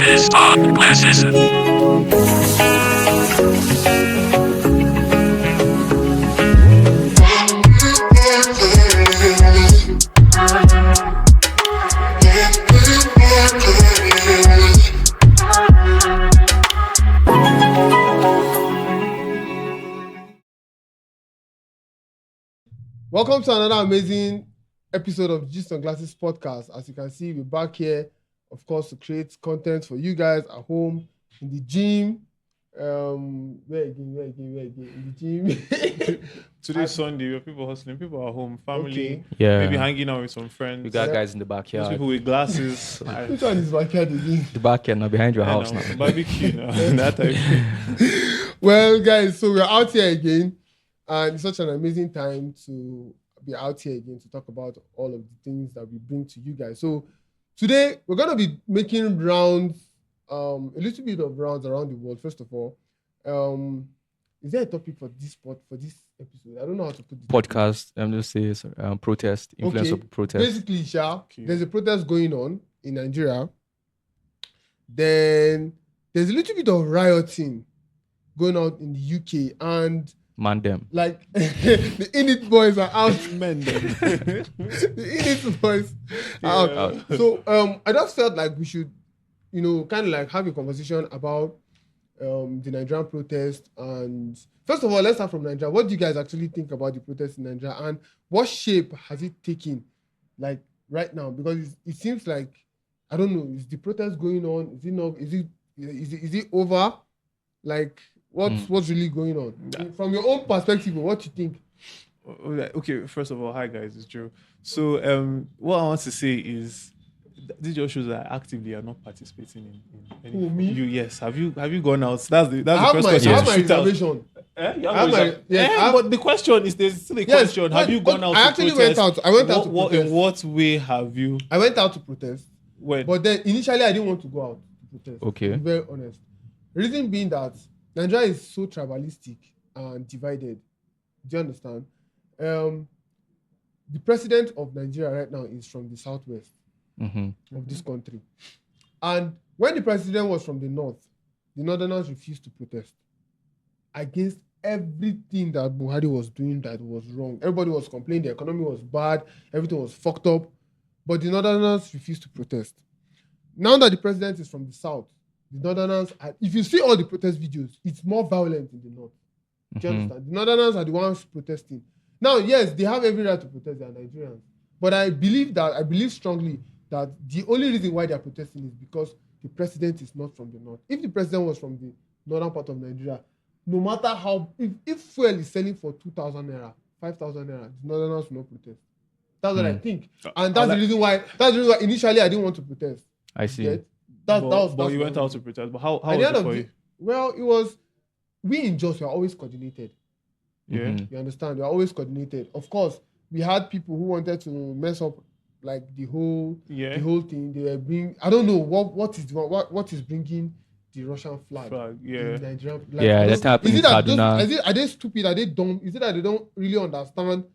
Glasses on glasses. Welcome to another amazing episode of Gist on Glasses podcast. As you can see, we're back here, of course, to create content for you guys at home, in the gym. Where again? In the gym. Today's Sunday, where people hustling, people are home, family, Yeah. maybe hanging out with some friends. We got guys in the Those backyard. people with glasses. Which one is backyard again? The backyard now behind your house now. Barbecue now. That type. Well, guys, so we're out here again, and it's such an amazing time to be out here again to talk about all of the things that we bring to you guys. So today we're going to be making rounds, a little bit of rounds around the world. First of all, is there a topic for this episode? I don't know how to put this Podcast, just say protest, influence of protest. Basically, there's a protest going on in Nigeria. Then there's a little bit of rioting going on in the UK, and Man them. like the Init boys are out. Men then. The Init boys are out. So I just felt like we should, kind of like have a conversation about the Nigerian protest. And first of all, let's start from Nigeria. What do you guys actually think about the protest in Nigeria, and what shape has it taken, like right now? Because it seems like, I don't know, is the protest going on? Is it not? Is it over? Like, what's really going on? From your own perspective, what do you think? Okay, first of all, hi guys, it's Joe. So what I want to say is this just shows that actively are not participating in any. Who, me? You, yes. Have you gone out? That's the I have first my, question. I have my Shoot out. reservation. You I have have a reservation. but But the question is, there's still a question. Have you gone out I to actually protest? went out. I went out to protest. In what way have you? I went out to protest. When? But then initially I didn't want to go out to protest. Okay. To be very honest. Reason being that Nigeria is so tribalistic and divided. Do you understand? The president of Nigeria right now is from the southwest of this country. And when the president was from the north, the northerners refused to protest against everything that Buhari was doing that was wrong. Everybody was complaining the economy was bad, everything was fucked up, but the northerners refused to protest. Now that the president is from the south, the northerners, if you see all the protest videos, it's more violent in the north. Do you understand? The northerners are the ones protesting. Now, yes, they have every right to protest, they are Nigerians. But I believe strongly that the only reason why they are protesting is because the president is not from the north. If the president was from the northern part of Nigeria, no matter how, if fuel is selling for 2,000 naira, 5,000 naira, the northerners will not protest. That's what I think. And that's the reason why initially I didn't want to protest. I see. But you went out to protest. But how was it for you? Well, it was, we in Jos were always coordinated. Yeah. You understand? We're always coordinated. Of course, we had people who wanted to mess up like the whole thing. They were bringing, I don't know what is bringing the Russian flag in Nigeria. Like, that's happening in Kaduna. Are they stupid? Are they dumb? Is it that they don't really understand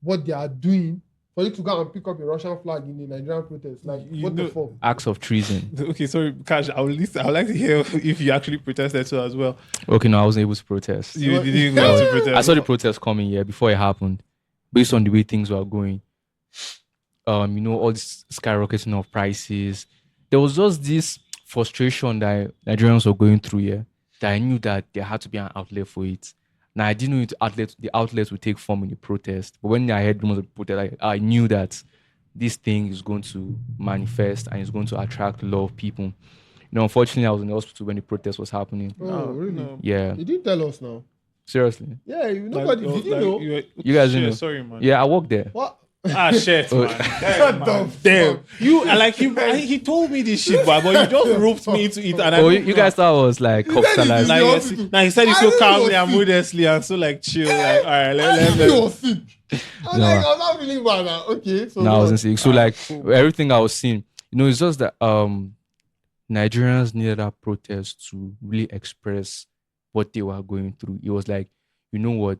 what they are doing for you to go and pick up a Russian flag in the Nigerian protest? Like, the fuck? Acts of treason. Okay, sorry, Cash. I would like to hear if you actually protested too as well. Okay, no, I wasn't able to protest. You didn't go out to protest. I saw the protest coming before it happened, based on the way things were going. All this skyrocketing of prices. There was just this frustration that Nigerians were going through that I knew that there had to be an outlet for it. Now, I didn't know the outlets would take form in the protest. But when I heard rumors of the protest, I knew that this thing is going to manifest and it's going to attract a lot of people. Unfortunately, I was in the hospital when the protest was happening. Oh, really? No. Yeah. You didn't tell us now. Seriously. Yeah, nobody. Did you know? You guys didn't know? Sorry, man. Yeah, I worked there. What? Shit, man. Damn. He told me this shit, but you just roped me into it. And you guys thought I was like hospitalized. Now he said it so calmly and modestly and so like chill. Like, all right, let's. You were sick. I was not feeling bad now. Okay. So no, I wasn't sick. So like everything I was seeing, it's just that Nigerians needed that protest to really express what they were going through. It was like, you know what?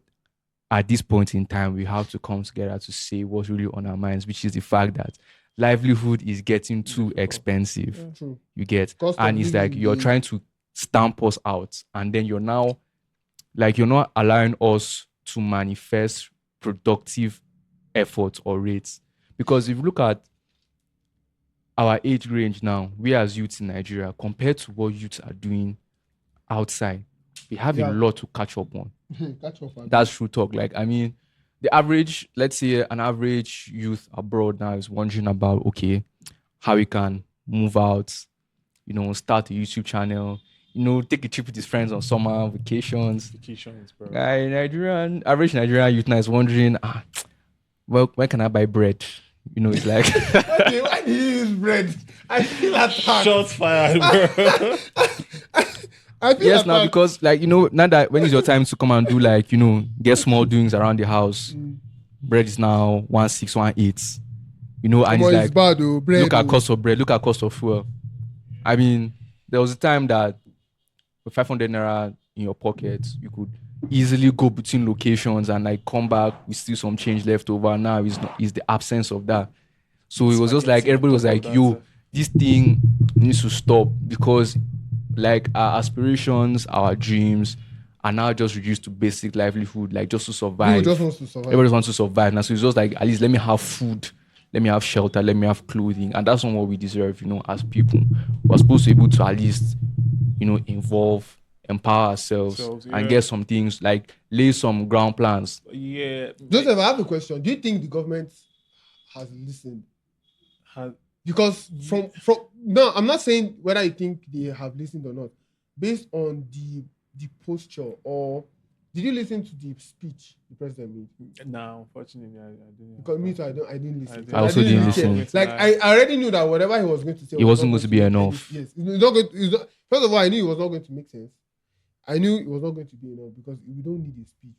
At this point in time, we have to come together to say what's really on our minds, which is the fact that livelihood is getting too expensive. True. You get, Cost of and it's like living you're is- trying to stamp us out, and then you're now like you're not allowing us to manifest productive efforts or rates. Because if you look at our age range now, we as youths in Nigeria, compared to what youths are doing outside, we have a Yeah. lot to catch up on. Catch up. That's true talk. Like, I mean, the average, let's say an average youth abroad now is wondering about, okay, how he can move out, you know, start a YouTube channel, you know, take a trip with his friends on summer vacations. Vacations, bro. Average Nigerian youth now is wondering, well, when can I buy bread? You know, it's like, Why do you use bread? I feel attacked. Shots fired, bro. I feel yes, now attacked. because like, you know, now that when is your time to come and do like, you know, get small doings around the house, bread is now 1.6, 1.8, you know, and Omo, it's it's like, bad though. Bread. look at oh. cost of bread, look at cost of fuel. I mean, there was a time that with 500 naira in your pocket, you could easily go between locations and like come back with still some change left over. Now is the absence of that. So it was just like Spaghetti on everybody was top of like, that, yo, sir. this thing needs to stop because like our aspirations, our dreams are now just reduced to basic livelihood, like just to People survive. just wants to survive. Everybody wants to survive now. So it's just like, at least let me have food, let me have shelter, let me have clothing. And that's not what we deserve, you know, as people. We're supposed to be able to at least, you know, empower ourselves Yeah. and get some things, like lay some ground plans. Yeah. Joseph, I have a question. Do you think the government has listened? Has- Because from no, I'm not saying whether you think they have listened or not. Based on the posture, or did you listen to the speech the president made? No, unfortunately, I didn't. Because me too, I didn't listen. I didn't. I also didn't didn't really listen. care. Like I already knew that whatever he was going to say, It wasn't not going to be make enough. Yes, it's not going. First of all, I knew it was not going to make sense. I knew it was not going to be enough because we don't need a speech.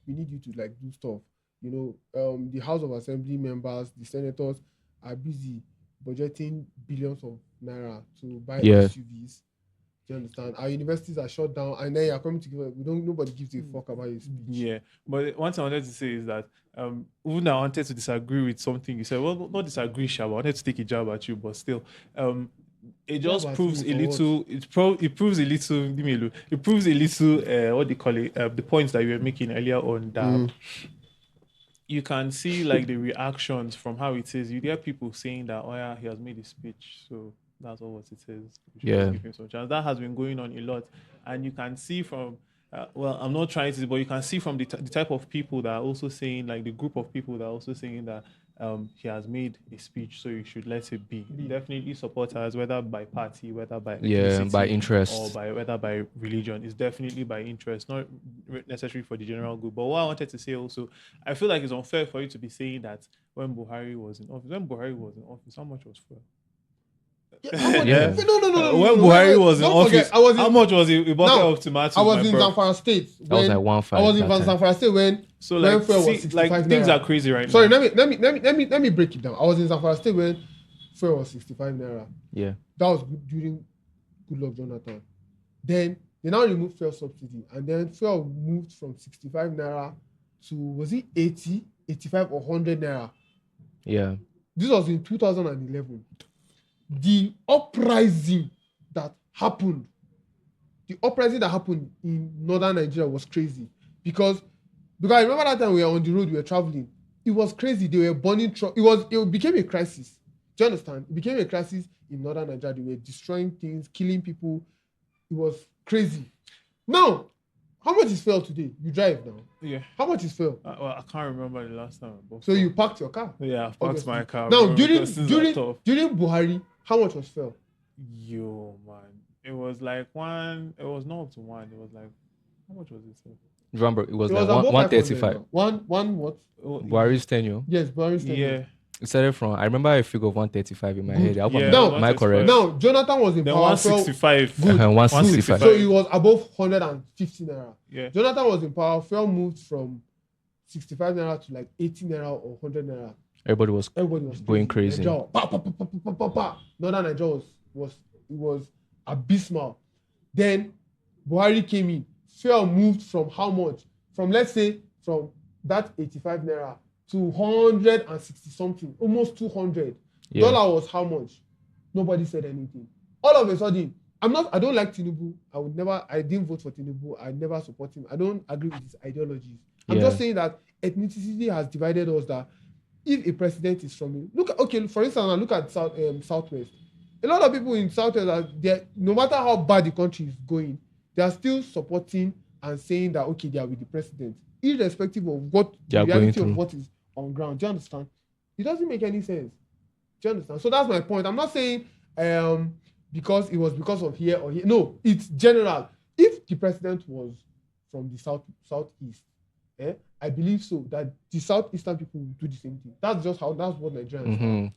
We need you to like do stuff. You know, the House of Assembly members, the senators are busy budgeting billions of naira to buy Yeah. SUVs. Do you understand? Our universities are shut down, and then you're coming together. Nobody gives a fuck about your speech. Yeah, but one thing I wanted to say is that even I wanted to disagree with something you said. Well, not disagree, Sha, but I wanted to take a jab at you, but still, it just Jab at proves me a for little. It proves a little. Leave me alone. It proves a little. What do you call it? The points that you were making earlier on that. You can see like the reactions from how it is. You get people saying that, oh yeah, he has made a speech, so that's all what it is. We should just give him some chance. That has been going on a lot, and you can see from. Well, I'm not trying to, but you can see from the type of people that are also saying, like the group of people that are also saying that he has made a speech, so you should let it be. Definitely supporters, whether by party, whether by ethnicity, by interest, or whether by religion. It's definitely by interest, not necessarily for the general good. But what I wanted to say also, I feel like it's unfair for you to be saying that when Buhari was in office, how much was fuel? Yeah. No. When Buhari was in Don't office, forget, how much was a bucket Now, of tomatoes? I was my in bro? Zamfara State. That was like 1.5 I was in that time. Zamfara State when like, fuel was see, 65 like things naira. are crazy right Sorry, now. let me break it down. I was in Zamfara State when fuel was 65 naira. Yeah. That was during Goodluck Jonathan. Then they now removed fuel subsidy, and then fuel moved from 65 naira to, was it 80, 85 or 100 naira? Yeah. This was in 2011. The uprising that happened in northern Nigeria was crazy because I remember that time we were on the road, we were traveling. It was crazy. They were burning trucks. It became a crisis. Do you understand? It became a crisis in northern Nigeria. They were destroying things, killing people. It was crazy. Now, how much is fuel today? You drive now. Yeah. How much is fuel? Well, I can't remember the last time I bought So fuel. you parked your car. Yeah, I've parked Obviously. my car. Now, bro, during because things are tough. Buhari, how much was fuel? Yo, man. It was like one. It was not up to one. It was like, how much was it? Sir? Remember, it was It like was above 135. 500 now. One what? Oh, Buhari's tenure. Yes, Buhari's tenure. yeah. It started from, I remember a figure of 135 in my Good. head. Yeah, Now- Am I correct? Now, Jonathan was in Then power. Fuel, 165. Good. 165. so it was above 150 naira. Yeah. Jonathan was in power. Fuel moved from 65 naira to like 80 naira or 100 naira. Everybody was Everybody was going crazy. Nigeria, pa, pa, pa, pa, pa, pa, pa. Northern Nigeria was abysmal. Then Buhari came in. Fuel moved from how much? From, let's say, from that 85 naira to 160 something, almost 200. Yeah. Dollar was how much? Nobody said anything. All of a sudden, I don't like Tinubu. I didn't vote for Tinubu. I never support him. I don't agree with his ideologies. I'm just saying that ethnicity has divided us, that if a president is from, for instance, now look at Southwest. A lot of people in Southwest, no matter how bad the country is going, they are still supporting and saying that, okay, they are with the president, irrespective of what the reality of what is on ground. Do you understand? It doesn't make any sense. Do you understand? So that's my point. I'm not saying because it was because of here or here. No, it's general. If the president was from the southeast, I believe so that the southeastern people will do the same thing. That's what Nigerians are.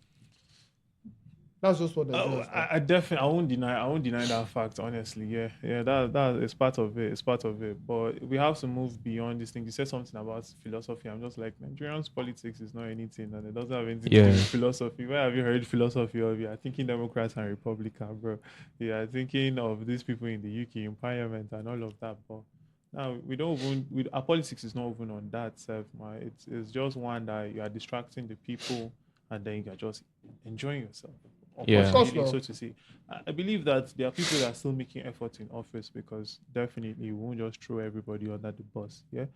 That's just what I won't deny that fact, honestly. Yeah, that is part of it. It's part of it. But we have to move beyond this thing. You said something about philosophy. I'm just like, Nigerians politics is not anything, and it doesn't have anything to do with philosophy. Where have you heard philosophy of? You are thinking Democrats and Republican, bro. You are thinking of these people in the UK in Parliament and all of that. But now we don't even. Our politics is not even on that self. It's just one that you are distracting the people, and then you are just enjoying yourself. Of course, so to say. I believe that there are people that are still making effort in office, because definitely we won't just throw everybody under the bus. Yeah,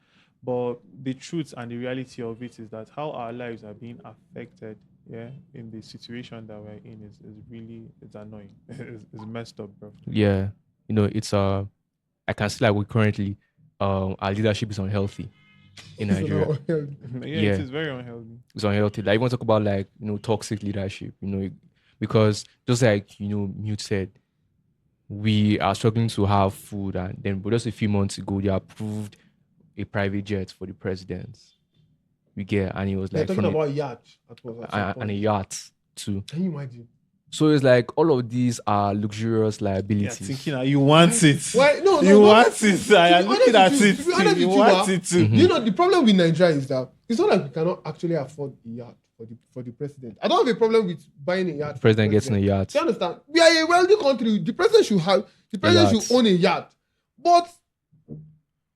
but the truth and the reality of it is that how our lives are being affected, in the situation that we're in is really, it's annoying. It's messed up, bro. Yeah, it's I can see like we currently our leadership is unhealthy in Nigeria. It is very unhealthy. It's unhealthy. Like, you want to talk about like toxic leadership, because just like Mute said, we are struggling to have food, and then just a few months ago they approved a private jet for the president. And it was like talking about yacht and a yacht too. Can you imagine? So it's like all of these are luxurious liabilities. Yeah, thinking you want it. Why? No, you want it. I am looking at it. You want it too. The problem with Nigeria is that it's not like we cannot actually afford a yacht for the president. I don't have a problem with buying a yacht. The president gets in a yacht. Do you understand? We are a wealthy country. The president should own a yacht. But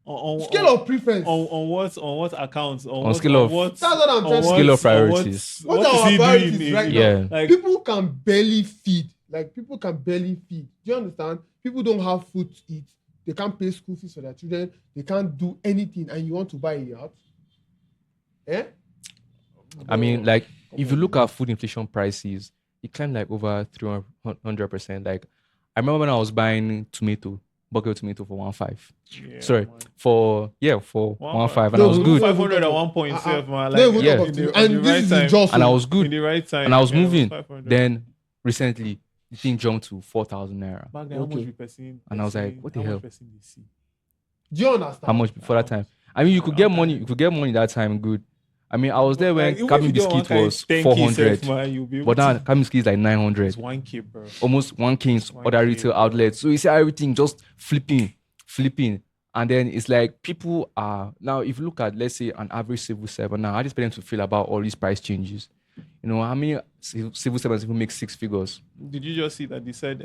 on scale of preference. On what accounts? On scale of that's what I'm trying to say. Scale of priorities. What are our priorities right now? Like, people can barely feed. Do you understand? People don't have food to eat. They can't pay school fees for their children. They can't do anything, and you want to buy a yacht? I mean, like, if you look at food inflation prices, it climbed like over 300%. Like, I remember when I was buying bucket tomato for 1.5. Yeah, sorry, man. for 1.5, and I was good. 500 at 1.7, man. And I was good. In the right time. And I was moving. Then recently, the thing jumped to 4,000 naira. Back then, how much person? And I was like, what the hell? Do you understand? How much before that time? I mean, you could get money. You could get money that time. Good. I mean, I was there when Cabin Biscuit was 400, but now Cabin Biscuit is like 900. It's 1K, bro. Almost 1K in other retail outlets. So you see everything just flipping. And then it's like people are, now if you look at, let's say, an average civil servant, now how do you expect them to feel about all these price changes? How many civil servants even make 6 figures? Did you just see that they said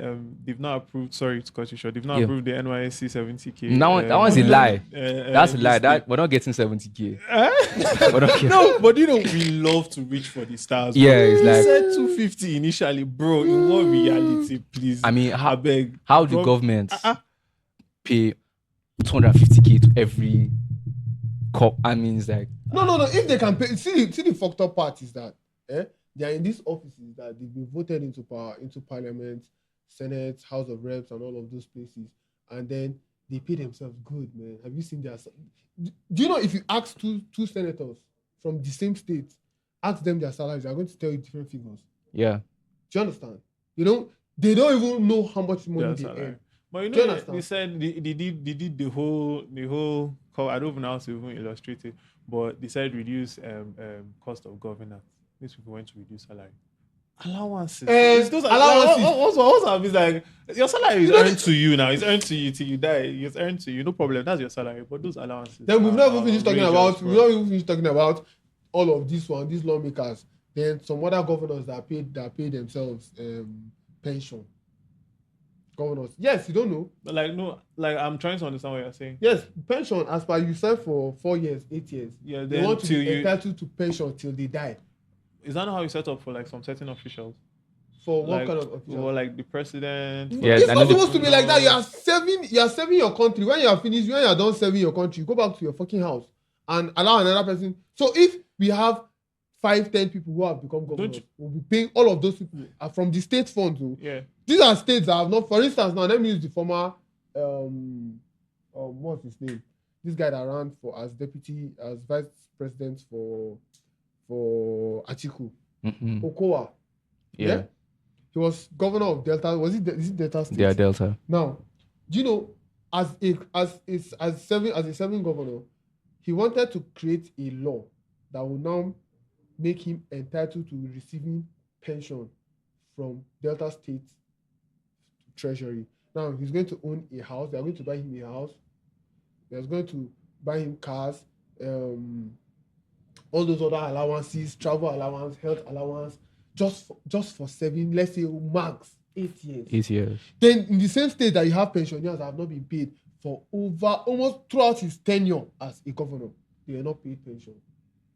they've not approved, sorry to cut you short, they've not approved the NYSC 70K? That one's a lie. That's a lie. That we're not getting 70K. No, but we love to reach for the stars. Bro. Yeah, it's like, said 250 initially, bro. In what reality, please? I mean, I beg. How do government pay 250K to every cop? I mean, it's like, no. If they can pay, see the fucked up part is that they are in these offices that they've been voted into power, into Parliament, Senate, House of Reps, and all of those places, and then they pay themselves good, man. Have you seen their? Do you know if you ask two senators from the same state, ask them their salaries, they're going to tell you different figures. Yeah. Do you understand? They don't even know how much money they earn. But they said they did the whole call. I don't even know how to even illustrate it, but they said reduce cost of governance. These people went to reduce salary. Allowances. Allowances. It's like your salary is earned to you now. It's earned to you till you die. It's earned to you. No problem. That's your salary. But those allowances. Then we've not even finished talking about all of these lawmakers. Then some other governors that pay themselves pension. Governors. Yes, you don't know. Like I'm trying to understand what you're saying. Yes, pension as per you serve for 4 years, 8 years. Yeah, they want to be entitled to pension till they die. Is that not how you set up for like some certain officials? For what Like, kind of official? well, like the president. Yeah, It's I not know the- supposed to be like that. You are serving your country. When you are finished, when you are done serving your country, you go back to your fucking house and allow another person. So if we have 5-10 people who have become governors, we'll be paying all of those people from the state funds. Yeah. These are states that have not. For instance, now let me use the former what's his name? This guy that ran for as vice president for Atiku, Okowa. Yeah. He was governor of Delta. Is it Delta State? Yeah, Delta. Now, do you know, as a serving governor, he wanted to create a law that will now make him entitled to receiving pension from Delta State Treasury. Now he's going to own a house. They are going to buy him a house. They're going to buy him cars, all those other allowances, travel allowance, health allowance, just for serving, let's say max 8 years. 8 years. Then in the same state that you have pensioners that have not been paid for almost throughout his tenure as a governor, they are not paid pension.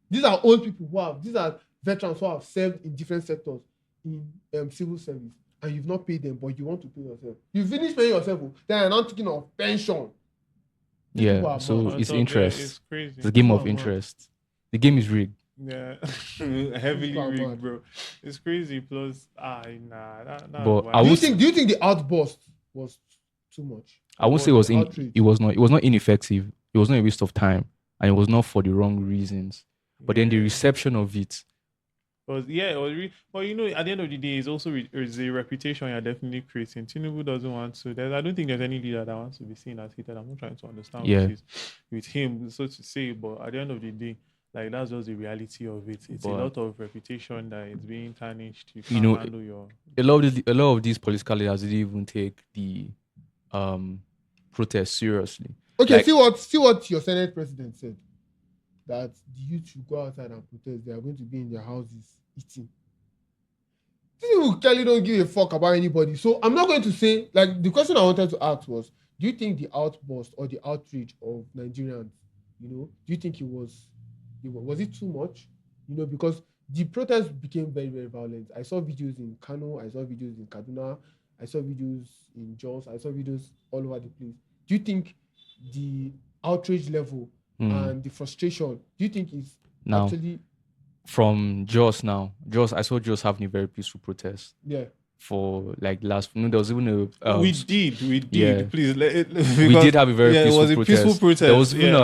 These are old people these are veterans who have served in different sectors in civil service, and you've not paid them, but you want to pay yourself. You finish paying yourself, then you're not thinking of pension. Yeah, so it's interest. Yeah, it's crazy. It's a game of interest. The game is rigged. Yeah, heavily rigged, bro. It's crazy. Plus, But do you think the outburst was too much? I won't say it was not ineffective. It was not a waste of time, and it was not for the wrong reasons. But then the reception of it. It was but you know, at the end of the day, it's also it's a reputation you're definitely creating. Tinubu doesn't want to. I don't think there's any leader that wants to be seen as hated. I'm not trying to understand with him, so to say. But at the end of the day, like that's just the reality of it. It's a lot of reputation that is being tarnished. You can't handle your. A lot of these political leaders didn't even take the protest seriously. Okay, like, see what your Senate president said. That the youth should go outside and protest. They are going to be in their houses eating. These people clearly don't give a fuck about anybody. So I'm not going to say, like, the question I wanted to ask was, do you think the outburst or the outrage of Nigerians, do you think it was it too much? Because the protest became very, very violent. I saw videos in Kano, I saw videos in Kaduna, I saw videos in Jos, I saw videos all over the place. Do you think the outrage level and the frustration, do you think is actually from Jos I saw Jos having a very peaceful protest. Yeah. For like last, there was even a. We did. Yeah. Please, we did have a very peaceful it was protest. A peaceful protest. There was even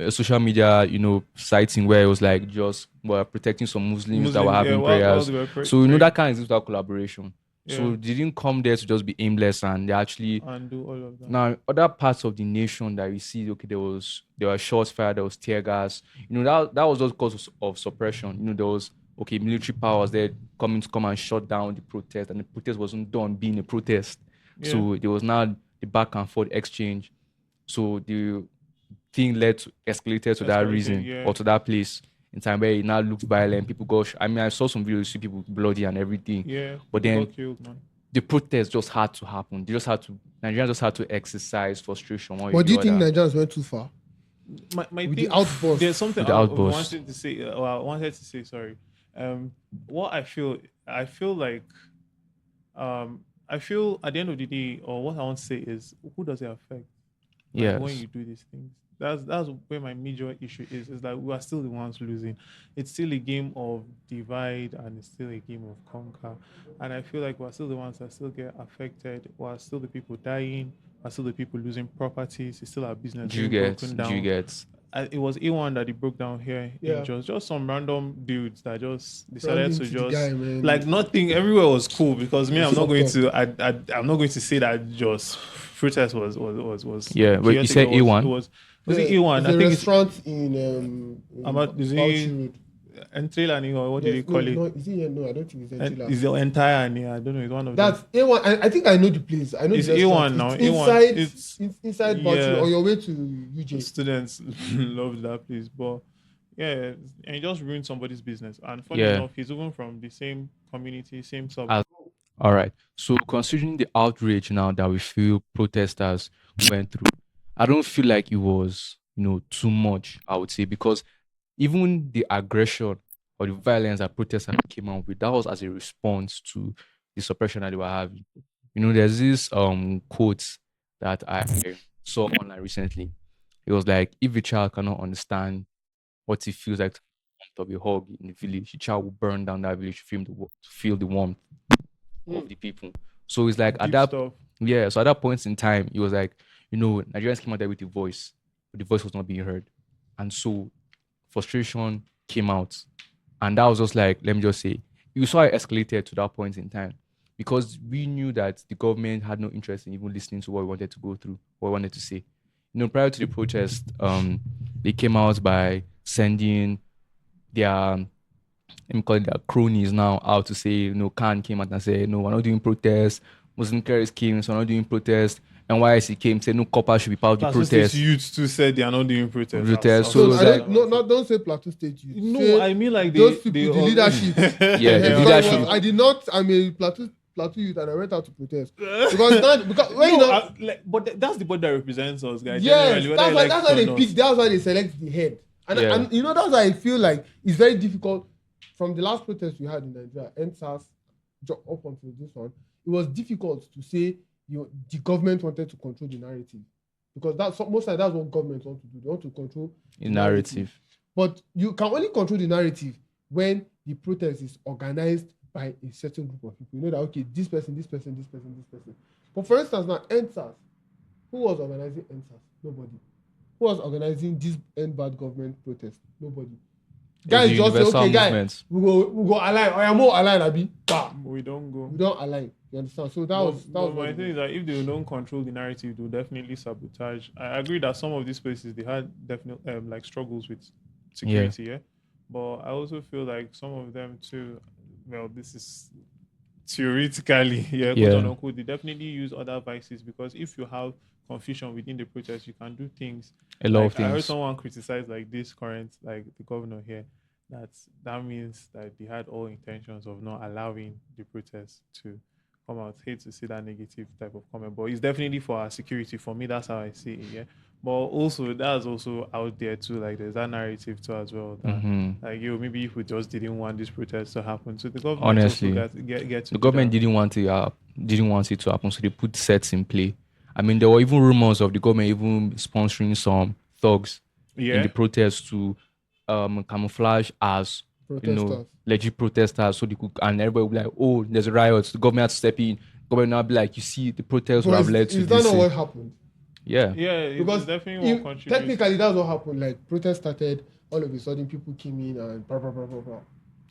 a social media, sighting where it was like just were protecting some Muslims that were having prayers. So that kind of is without collaboration. Yeah. So they didn't come there to just be aimless, and they actually do all of that. Now, other parts of the nation that we see, there were shots fired, there was tear gas. That was just because of suppression. There was military powers there coming to come and shut down the protest, and the protest wasn't done being a protest. Yeah. So there was now the back and forth exchange. So the thing escalated to that reason or to that place. In time where it now looks violent, people go. I saw some videos, see people bloody and everything. Yeah, but then killed, man. The protest just had to happen. Nigerians just had to exercise frustration. But do you think Nigerians went too far? My with the outburst. There's something I wanted to say. Sorry. What I feel like, I feel at the end of the day, or what I want to say is, who does it affect? Yes. When you do these things. That's where my major issue is that we are still the ones losing. It's still a game of divide, and it's still a game of conquer. And I feel like we're still the ones that still get affected. We're still the people dying. We're still the people losing properties. It's still our business broken down. It was A1 that he broke down here. Yeah. Just some random dudes that just decided to just like nothing. Everywhere was cool because I'm not going to say that just protest was yeah. But you said A1. Was it A1? I think restaurant in Entrela or what do you call it? No, is it here? No, I don't think it's Entrela. It's the entire I don't know. It's one of that's them. A1. I think I know the place. I know it's the A1 now. It's inside Bauchi on your way to UJ. Students love that place, but yeah, and it just ruined somebody's business. And funny enough, he's even from the same community, same suburb. All right. So considering the outrage now that we feel protesters went through, I don't feel like it was, too much, I would say, because even the aggression or or the violence that protesters came out with, that was as a response to the suppression that they were having. There's this quote that I saw online recently. It was like, if a child cannot understand what it feels like to of a hug in the village, the child will burn down that village to feel the warmth of the people. So it's like at Deep that stuff. yeah, so at that point in time, it was like, Nigerians came out there with a voice, but the voice was not being heard. And so frustration came out. And that was just like, let me just say, you saw it escalated to that point in time because we knew that the government had no interest in even listening to what we wanted to go through, what we wanted to say. Prior to the protest, they came out by sending their, let me call it their cronies now out to say, Khan came out and said, no, we're not doing protests. Muslim carriers came, so we're not doing protests. NYSC came, said no copper should be part of the Plateau protest. State youths too said they are not doing protests. Protests. So So I like, don't say Plateau State youth. No, Say I mean like those they people, the all- leadership. Yeah, the leadership. I did not. I'm a Plateau youth, and I went out to protest because when that's the body that represents us, guys. yes, generally, that's whether why you like they it or pick. not. That's why they select the head. And that's why I feel like it's very difficult. From the last protest we had in Nigeria, EndSARS, up until this one, it was difficult to say the government wanted to control the narrative because that's what governments want to do. They want to control the narrative. But you can only control the narrative when the protest is organized by a certain group of people. You know that, okay, this person. But for instance, now, EndSARS, who was organizing EndSARS? Nobody. Who was organizing this end bad government protest? Nobody. Guys just say, okay, guys, we go align. I am more aligned, Abi. Bah. We don't go. We don't align. You understand? So that was my thing is that if they don't control the narrative, they'll definitely sabotage. I agree that some of these places they had definitely like struggles with security, yeah. But I also feel like some of them too. Well, this is theoretically, quote unquote, they definitely use other vices because if you have confusion within the protest, you can do things. A lot of things. I heard someone criticize like this current, like the governor here, that means that they had all intentions of not allowing the protest to come out. Hate to see that negative type of comment, but it's definitely for our security. For me, that's how I see it. Yeah, but also that's also out there too. Like there's that narrative too as well. That, like maybe if we just didn't want this protest to happen, so the government honestly get to the government didn't want it to happen, so they put sets in play. I mean, there were even rumors of the government even sponsoring some thugs in the protests to camouflage as legit protesters, so they could, and everybody would be like, oh, there's a riot, the government has to step in. The government now be like, you see, the protests will have led to this. Is that not what happened? Yeah, because definitely technically that's what happened. Like protest started, all of a sudden people came in and blah blah blah blah blah.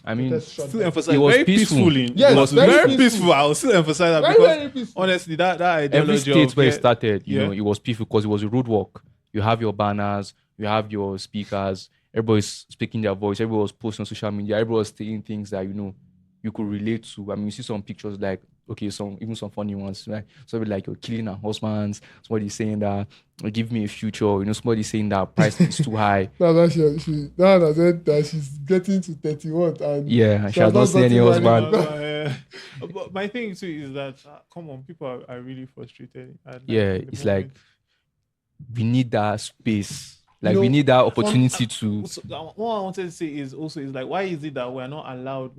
I mean, still emphasize it was very peaceful. Yes, it was very peaceful. I will still emphasize that very because peaceful. honestly, that ideology every state where it started, yeah. it was peaceful because it was a roadwork. You have your banners, you have your speakers, everybody's speaking their voice, everybody was posting on social media, everybody was saying things that you could relate to. I mean, you see some pictures like, okay, some funny ones, right? Somebody like, you're killing our husbands. Somebody saying that, give me a future. Somebody saying that price is too high. Now she said that she's getting to 31 and she has not seen any husband. But my thing too is that come on, people are really frustrated. And, it's like we need that space. Like we need that opportunity to. So, what I wanted to say is like, why is it that we're not allowed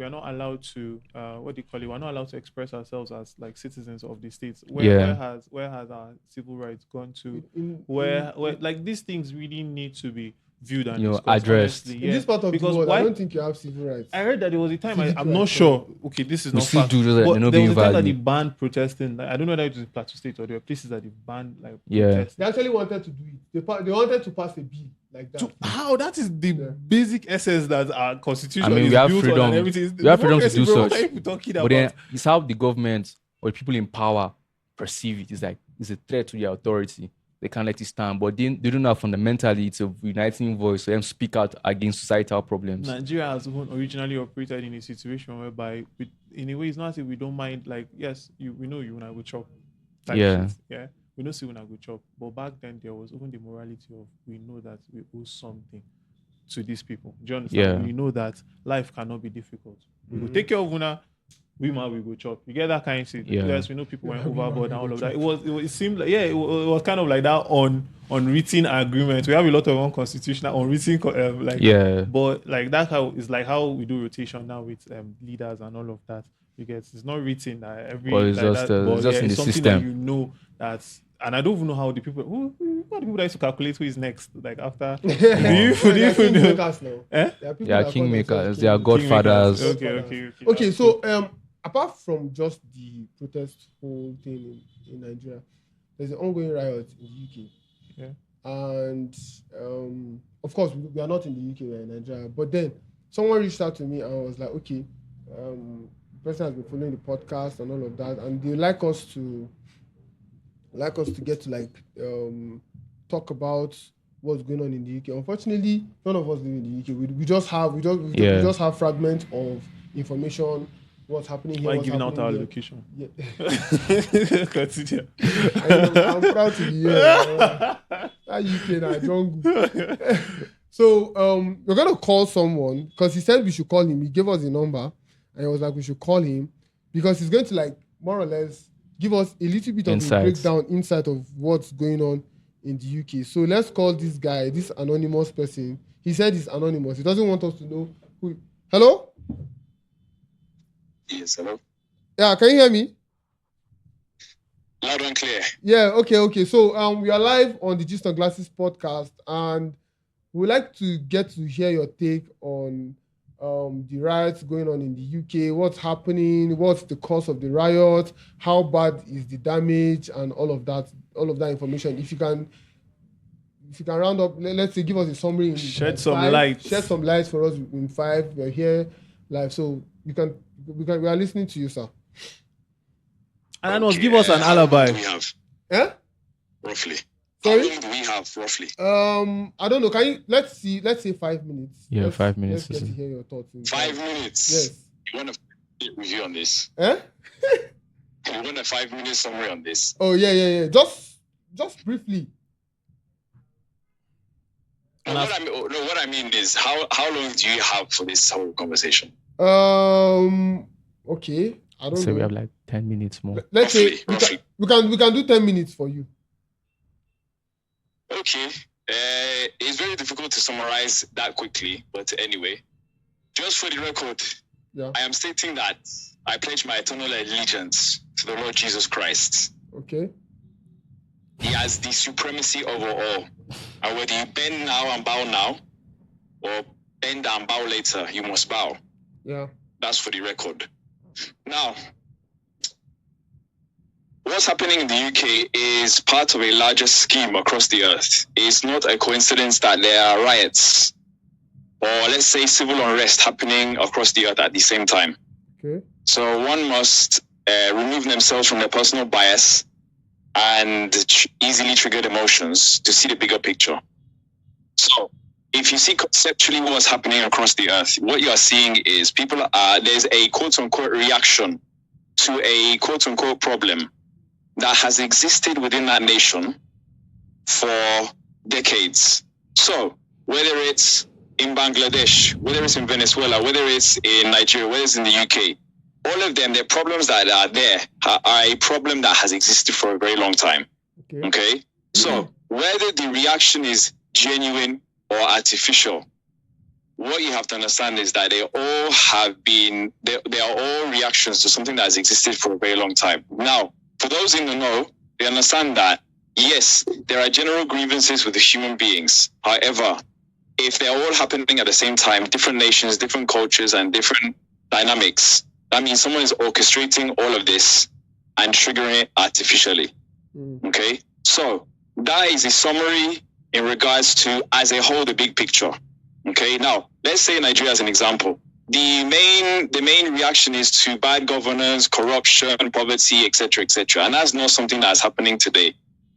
to what do you call it? We're not allowed to express ourselves as like citizens of the states. Where has our civil rights gone to? Where like these things really need to be viewed and discussed, addressed. honestly, in this part of the world, I don't think you have civil rights. I heard that there was a time I'm rights, not sure. Okay, this is we not still fact, do those, but not there being was a time that they valued. banned protesting. Like, I don't know whether it was in Plateau State or there were places that they banned like Yeah. protesting. They actually wanted to do it. They wanted to pass a bill like that. How? That is the basic essence that our constitution I mean, is we have built freedom. on and everything. We have freedom to do Bro, such. what are you talking But about? then it's how the government or the people in power perceive it. It's like it's a threat to their authority. They can't let it stand. But they don't know fundamentally it's a uniting voice for them to speak out against societal problems. Nigeria has originally operated in a situation whereby, in a way, it's not as if we don't mind. Like, yes, we know you when I go chop. Yeah. Yeah. We know see when I go chop. But back then, there was even the morality of we know that we owe something to these people. Do you understand? Yeah. We know that life cannot be difficult. We will take care of Una. we go chop. You get that kind of thing. Yeah. Yes, we know people went overboard and all of that. It seemed like it was kind of like that unwritten agreement. We have a lot of unconstitutional unwritten but like that is like how we do rotation now with leaders and all of that. Because it's not written that every it's like just, that, but just in the something system. that you know that's. And I don't even know how the people who are the people that used to calculate who is next. Like after, do you know? Kingmakers. They are godfathers. Okay. So apart from just the protest whole thing in Nigeria, there's an ongoing riot in the UK. Yeah. And of course we are not in the UK, we're in Nigeria. But then someone reached out to me and was like, okay, the person has been following the podcast and all of that, and they like us to get to talk about what's going on in the UK. Unfortunately, none of us live in the UK. We just have fragments of information. What's happening here? Why what's giving out our here. location? Yeah. Continue. I'm proud to be here. That UK na jungle. So we're gonna call someone because he said we should call him. He gave us a number and he was like we should call him because he's going to more or less give us a little bit of a breakdown insight of what's going on in the UK. So let's call this guy, this anonymous person. He said he's anonymous. He doesn't want us to know who. Hello? Yes, hello. Yeah, can you hear me? Loud and clear. Yeah, okay. So we are live on the Gist on Glasses podcast, and we'd like to get to hear your take on the riots going on in the UK, what's happening, what's the cause of the riot, how bad is the damage, and all of that information. If you can round up, let's say, give us a summary. Shed some light for us in 5. We're here live, so we are listening to you, sir. And give us an alibi. How long do we have? Eh? Roughly. Sorry? How long do we have, roughly? I don't know. Can you let's say 5 minutes. Yeah, 5 minutes. Let's get to hear your thoughts. 5 minutes. Yes. You want a review on this? Eh? You want a 5-minute summary on this? Oh yeah. Just briefly. No, what I mean is how long do you have for this whole conversation? Okay. I don't know. So we have 10 minutes more. Let's say Roughly. we can do 10 minutes for you. Okay. It's very difficult to summarize that quickly, but anyway, just for the record, I am stating that I pledge my eternal allegiance to the Lord Jesus Christ. Okay. He has the supremacy over all. And whether you bend now and bow now, or bend and bow later, you must bow. Yeah. That's for the record. Now, what's happening in the UK is part of a larger scheme across the earth. It's not a coincidence that there are riots or, let's say, civil unrest happening across the earth at the same time. Okay. So one must remove themselves from their personal bias and easily triggered emotions to see the bigger picture. So if you see conceptually what's happening across the earth, what you are seeing is there's a quote-unquote reaction to a quote-unquote problem that has existed within that nation for decades. So whether it's in Bangladesh, whether it's in Venezuela, whether it's in Nigeria, whether it's in the UK, all of them, the problems that are there are a problem that has existed for a very long time. Okay? So whether the reaction is genuine or artificial, what you have to understand is that they are all reactions to something that has existed for a very long time. Now, for those in the know, they understand that, yes, there are general grievances with the human beings. However, if they're all happening at the same time, different nations, different cultures, and different dynamics, that means someone is orchestrating all of this and triggering it artificially. Okay? So that is a summary in regards to, as a whole, the big picture. Okay? Now, let's say Nigeria as an example. The main reaction is to bad governance, corruption, poverty, etc., etc. And that's not something that's happening today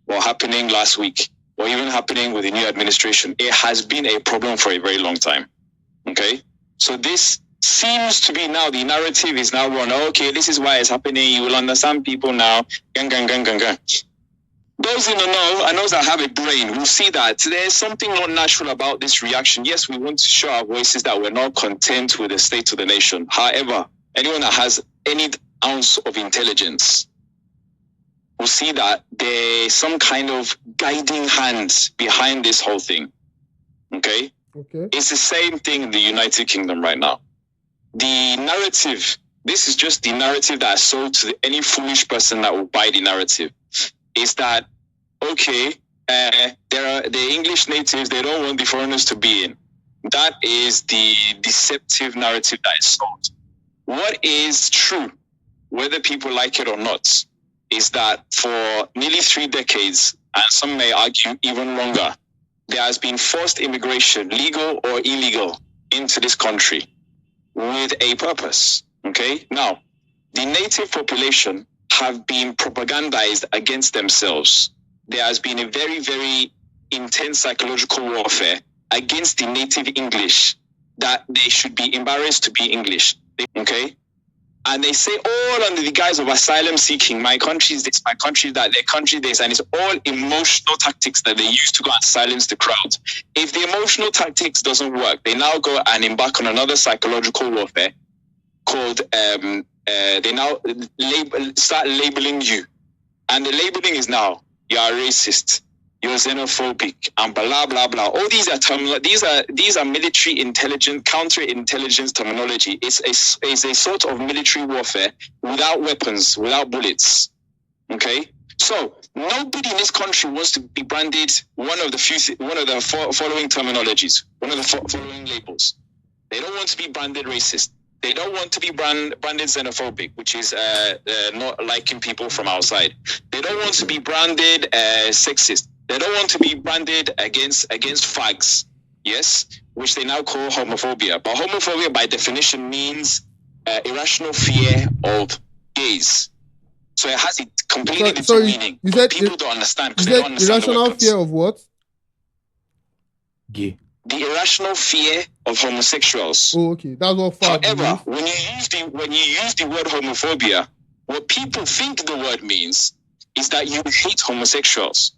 or happening last week or even happening with the new administration. It has been a problem for a very long time. Okay? So this seems to be now, the narrative is now run, okay, this is why it's happening. You will understand people now. Gang. Those in the know and those that have a brain will see that there's something not natural about this reaction. Yes, we want to show our voices that we're not content with the state of the nation. However, anyone that has any ounce of intelligence will see that there's some kind of guiding hand behind this whole thing. Okay? Okay. It's the same thing in the United Kingdom right now. The narrative, this is just the narrative that is sold to any foolish person that will buy the narrative, is that, okay, the English natives, they don't want the foreigners to be in. That is the deceptive narrative that is sold. What is true, whether people like it or not, is that for nearly 3 decades, and some may argue even longer, there has been forced immigration, legal or illegal, into this country with a purpose. Okay? Now, the native population have been propagandized against themselves. There has been a very, very intense psychological warfare against the native English, that they should be embarrassed to be English. Okay? And they say all under the guise of asylum seeking, my country is this, my country that, their country this, and it's all emotional tactics that they use to go and silence the crowd. If the emotional tactics doesn't work, they now go and embark on another psychological warfare called, they now start labeling you. And the labeling is now, you are racist, you're xenophobic, and blah blah blah. All these are military intelligence, counterintelligence terminology. It's a sort of military warfare without weapons, without bullets. Okay, so nobody in this country wants to be branded one of the following terminologies, one of the following labels. They don't want to be branded racist. They don't want to be branded xenophobic, which is not liking people from outside. They don't want to be branded sexist. They don't want to be branded against fags, yes, which they now call homophobia. But homophobia, by definition, means irrational fear of gays. So it has a completely different meaning. You said people don't understand. You said irrational fear of what? Gay. The irrational fear of homosexuals. Oh, okay. That's what fag However, means. when you use the word homophobia, what people think the word means is that you hate homosexuals.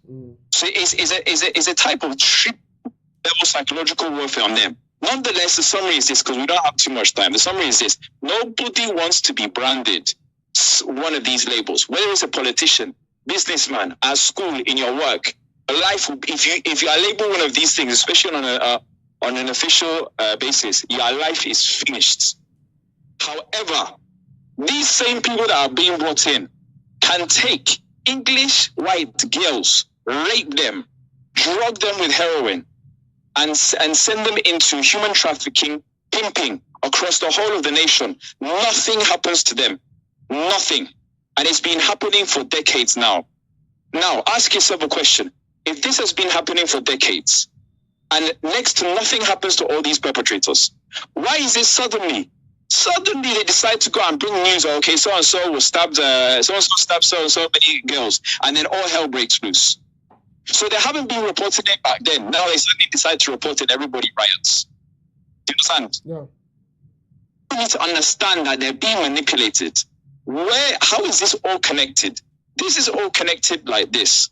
So it's a type of triple-level psychological warfare on them. Nonetheless, the summary is this, because we don't have too much time. The summary is this: nobody wants to be branded one of these labels, whether it's a politician, businessman, at school, in your work. Life, if you are labeled one of these things, especially on an official basis, your life is finished. However, these same people that are being brought in can take English white girls, rape them, drug them with heroin, and send them into human trafficking, pimping across the whole of the nation. Nothing happens to them. Nothing. And it's been happening for decades now. Now, ask yourself a question. If this has been happening for decades, and next to nothing happens to all these perpetrators, why is it suddenly they decide to go and bring news? Okay, so-and-so was stabbed, so-and-so stabbed so-and-so many girls, and then all hell breaks loose. So they haven't been reporting it back then. Now they suddenly decide to report it. Everybody riots. Do you understand? Yeah. You need to understand that they're being manipulated. How is this all connected? This is all connected like this.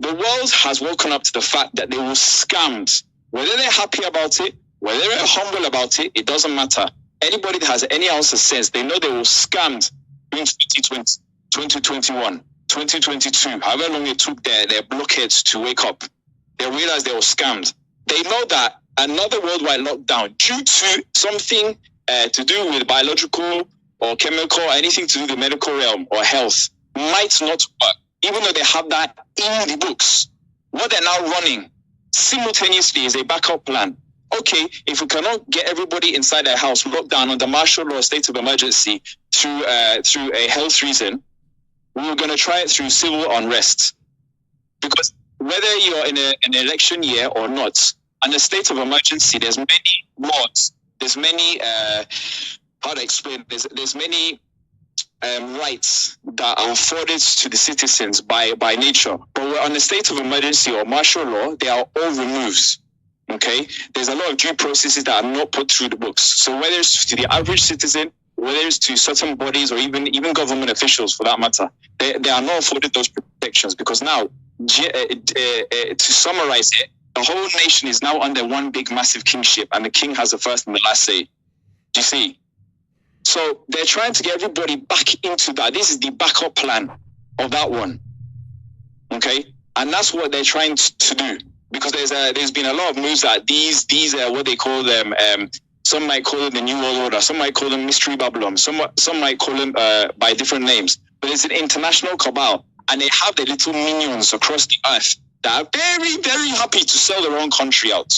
The world has woken up to the fact that they were scammed. Whether they're happy about it, whether they're humble about it, it doesn't matter. Anybody that has any ounce of sense, they know they were scammed in 2020, 2021, 2022, however long it took their blockheads to wake up. They realized they were scammed. They know that another worldwide lockdown due to something to do with biological or chemical, or anything to do with the medical realm or health might not work, even though they have that in the books. What they're now running simultaneously is a backup plan. Okay, if we cannot get everybody inside their house locked down under martial law, state of emergency through a health reason, we were going to try it through civil unrest. Because whether you're in an election year or not, under state of emergency, there's many laws, there's many there's many rights that are afforded to the citizens by nature. But we're on a state of emergency or martial law, they are all removed. Okay? There's a lot of due processes that are not put through the books. So whether it's to the average citizen, whether it's to certain bodies or even government officials for that matter, they are not afforded those protections, because now, to summarize it, the whole nation is now under one big massive kingship, and the king has the first and the last say. Do you see? So they're trying to get everybody back into that. This is the backup plan of that one. Okay, and that's what they're trying to do, because there's been a lot of moves that these what they call them. Some might call them the New World Order. Some might call them Mystery Babylon. Some might call them by different names. But it's an international cabal, and they have their little minions across the earth that are very, very happy to sell their own country out.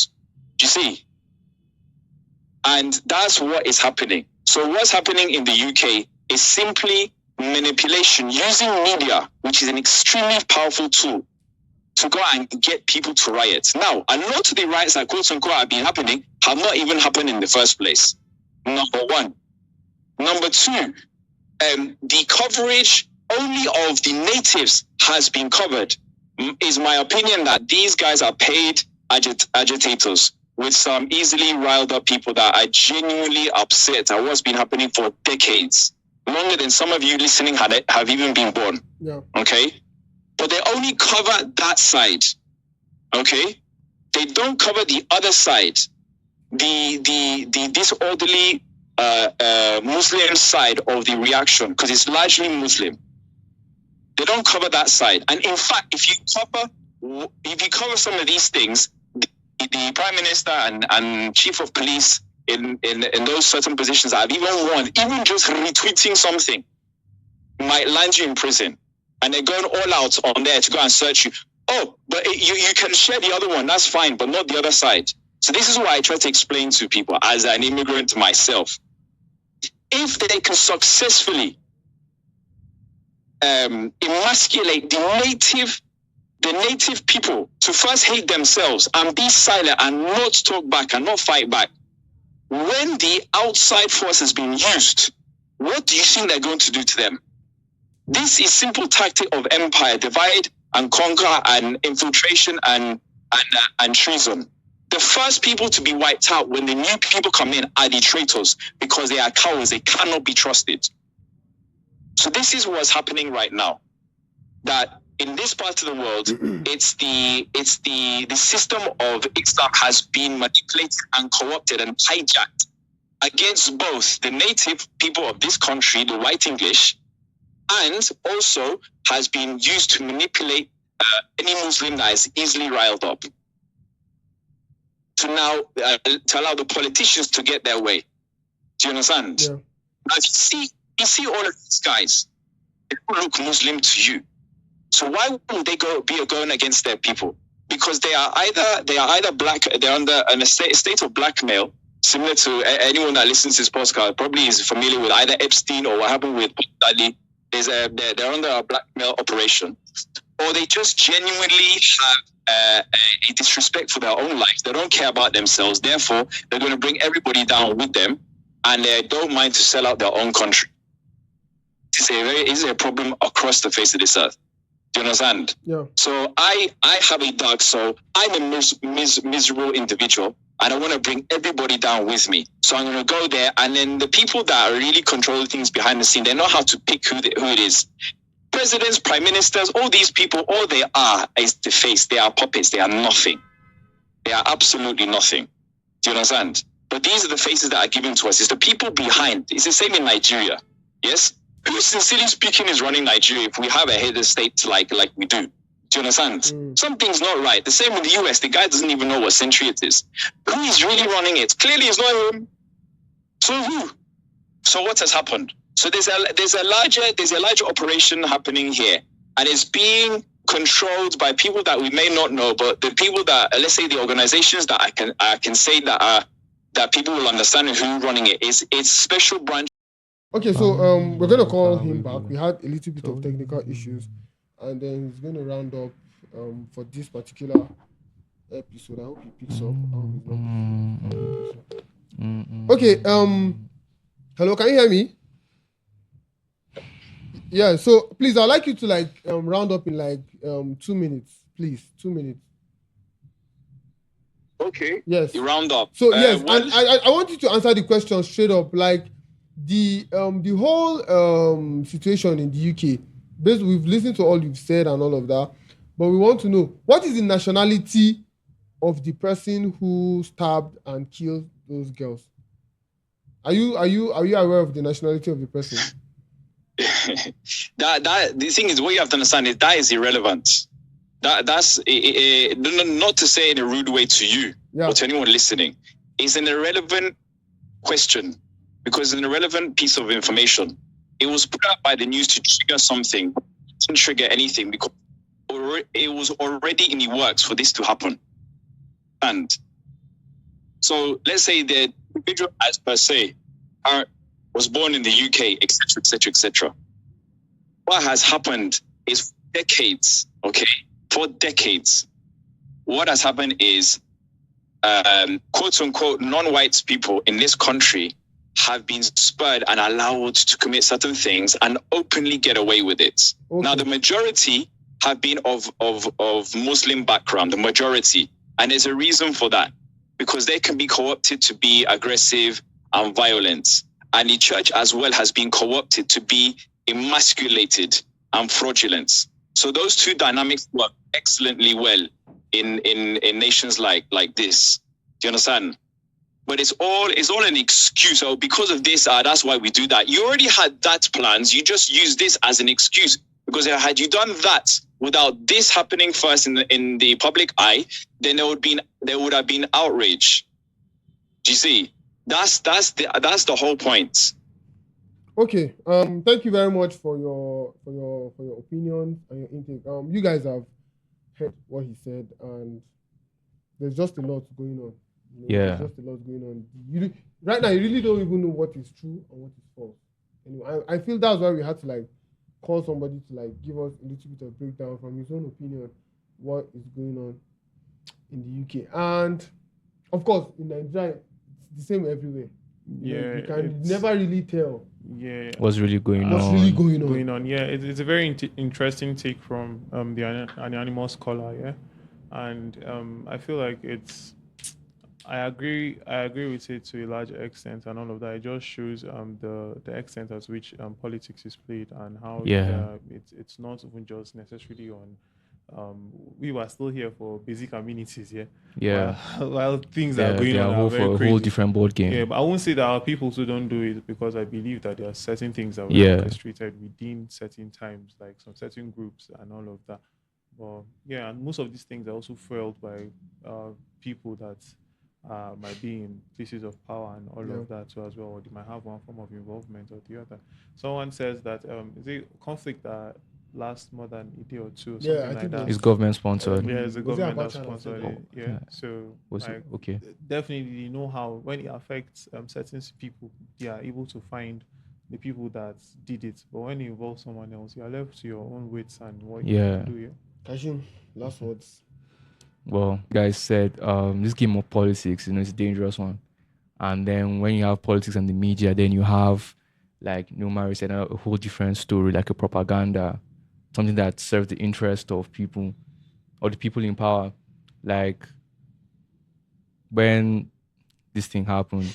Do you see? And that's what is happening. So what's happening in the UK is simply manipulation using media, which is an extremely powerful tool to go and get people to riot. Now, a lot of the riots that quote unquote have been happening have not even happened in the first place. Number one. Number two, the coverage only of the natives has been covered. Is my opinion that these guys are paid agitators with some easily riled up people that are genuinely upset at what's been happening for decades, longer than some of you listening have even been born. Yeah. Okay, but they only cover that side. Okay, they don't cover the other side, the disorderly Muslim side of the reaction, because it's largely Muslim. They don't cover that side, and in fact, if you cover some of these things, the Prime Minister and Chief of Police in those certain positions that have even won, even just retweeting something might land you in prison, and they're going all out on there to go and search you. Oh, but you can share the other one, that's fine, but not the other side. So this is what I try to explain to people as an immigrant myself. If they can successfully emasculate the native people to first hate themselves and be silent and not talk back and not fight back, when the outside force has been used, what do you think they're going to do to them? This is simple tactic of empire, divide and conquer and infiltration and treason. The first people to be wiped out when the new people come in are the traitors, because they are cowards. They cannot be trusted. So this is what's happening right now. That in this part of the world, it's the system of Islam has been manipulated and co-opted and hijacked against both the native people of this country, the white English, and also has been used to manipulate any Muslim that is easily riled up, to now to allow the politicians to get their way. Do you understand? Yeah. Now, you see all of these guys, they don't look Muslim to you. So why would they be going against their people? Because they are either black, they're under a state of blackmail, similar to anyone that listens to this podcast probably is familiar with either Epstein or what happened with Ali. They're under a blackmail operation, or they just genuinely have a disrespect for their own lives. They don't care about themselves. Therefore, they're going to bring everybody down with them, and they don't mind to sell out their own country. It's a problem across the face of this earth. Do you understand? Yeah. So I have a dark soul. I'm a miserable individual, and I want to bring everybody down with me. So I'm going to go there, and then the people that are really controlling things behind the scene, they know how to pick who it is. Presidents, prime ministers, all these people, all they are is the face. They are puppets. They are nothing. They are absolutely nothing. Do you understand? But these are the faces that are given to us. It's the people behind. It's the same in Nigeria. Yes? Who, sincerely speaking, is running Nigeria if we have a head of state like we do? Do you understand? Something's not right. The same with the US. The guy doesn't even know what century it is. Who is really running it? Clearly, it's not him. So who? So what has happened? So there's a larger operation happening here, and it's being controlled by people that we may not know, but the people that, let's say, the organizations that I can say that people will understand who running it is. It's special branch. Okay, so we're gonna call him back. We had a little bit of technical issues, and then he's gonna round up for this particular episode. I hope he picks up. Okay. Hello, can you hear me? Yeah. So please, I'd like you to round up in 2 minutes, please. 2 minutes. Okay. Yes. You round up. So yes, and I want you to answer the question straight up, like the whole situation in the UK. Basically, we've listened to all you've said and all of that, but we want to know what is the nationality of the person who stabbed and killed those girls. Are you aware of the nationality of the person? The thing is, what you have to understand is that is irrelevant. That's not to say in a rude way to you or to anyone listening. It's an irrelevant question because it's an irrelevant piece of information. It was put out by the news to trigger something. It didn't trigger anything because it was already in the works for this to happen. And so let's say the individual as per se was born in the UK, etc., etc., etc. What has happened is decades, okay? For decades, what has happened is, quote unquote, non-white people in this country have been spurred and allowed to commit certain things and openly get away with it. Okay. Now, the majority have been of Muslim background, the majority. And there's a reason for that, because they can be co-opted to be aggressive and violent. And the church as well has been co-opted to be emasculated and fraudulent. So those two dynamics work excellently well in nations like this. Do you understand? But it's all an excuse. Oh, because of this, that's why we do that. You already had that plans. You just use this as an excuse, because had you done that without this happening first in the public eye, then there would have been outrage. Do you see? That's the whole point. Okay. Thank you very much for your opinion and your intake. You guys have heard what he said, and there's just a lot going on. There's just a lot going on. Right now, you really don't even know what is true and what is false. Anyway, I feel that's why we had to call somebody to give us a little bit of breakdown from his own opinion what is going on in the UK. And of course, in Nigeria, it's the same everywhere. You can never really tell. What's really going on. Yeah, it's a very interesting take from an animal scholar. Yeah, and I feel like I agree with it to a large extent and all of that. It just shows the extent at which politics is played and how it's not even just necessarily on. We were still here for basic amenities, while things are going on are very for a whole different board game. Yeah, but I won't say that our people who don't do it, because I believe that there are certain things that were orchestrated within certain times, like some certain groups and all of that. But and most of these things are also fueled by people that might be in places of power and all of that too as well, or they might have one form of involvement or the other. Someone says that is a conflict that lasts more than a day or two, or something like that. It's government sponsored. Yeah, it's a government that sponsored it. Yeah, so okay. Definitely, you know how when it affects certain people, they are able to find the people that did it. But when it involves someone else, you are left to your own wits and what you can do. Yeah. Kashim, last words. Well, guys said this game of politics, it's a dangerous one. And then when you have politics and the media, then you have, like Newmari said, a whole different story, like a propaganda, something that serves the interest of people or the people in power. Like when this thing happened,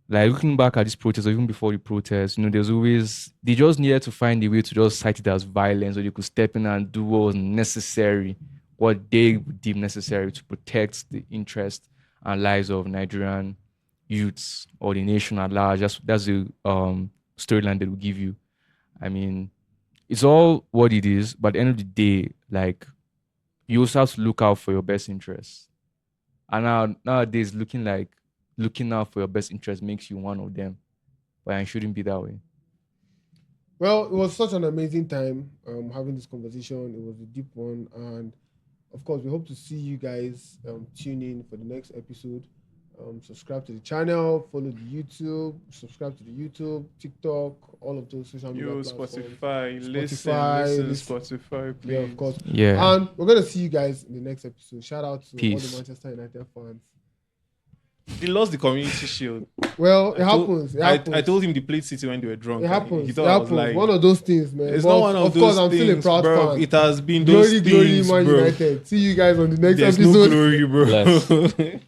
like looking back at this protest, or even before the protest, there's always, they just needed to find a way to just cite it as violence, or they could step in and do what was necessary, what they deem necessary to protect the interests and lives of Nigerian youths or the nation at large. That's the storyline they will give you. I mean, it's all what it is, but at the end of the day, like, you also have to look out for your best interests. And nowadays, looking out for your best interest makes you one of them, but it shouldn't be that way. Well, it was such an amazing time having this conversation. It was a deep one, and of course, we hope to see you guys tune in for the next episode. Subscribe to the channel, follow the YouTube, subscribe to the YouTube, TikTok, all of those social media platforms. Spotify, listen, Spotify, please. Yeah, of course. Yeah. And we're going to see you guys in the next episode. Shout out to Peace. all the Manchester United fans. They lost the Community Shield. Well, it happens. I told him they played City when they were drunk. It happens. He thought I was lying. One of those things, man. It's not one of those course, I'm things, still a proud bro. fan. It has been those glory, things, Man bro. United. See you guys on the next There's episode. no glory, bro.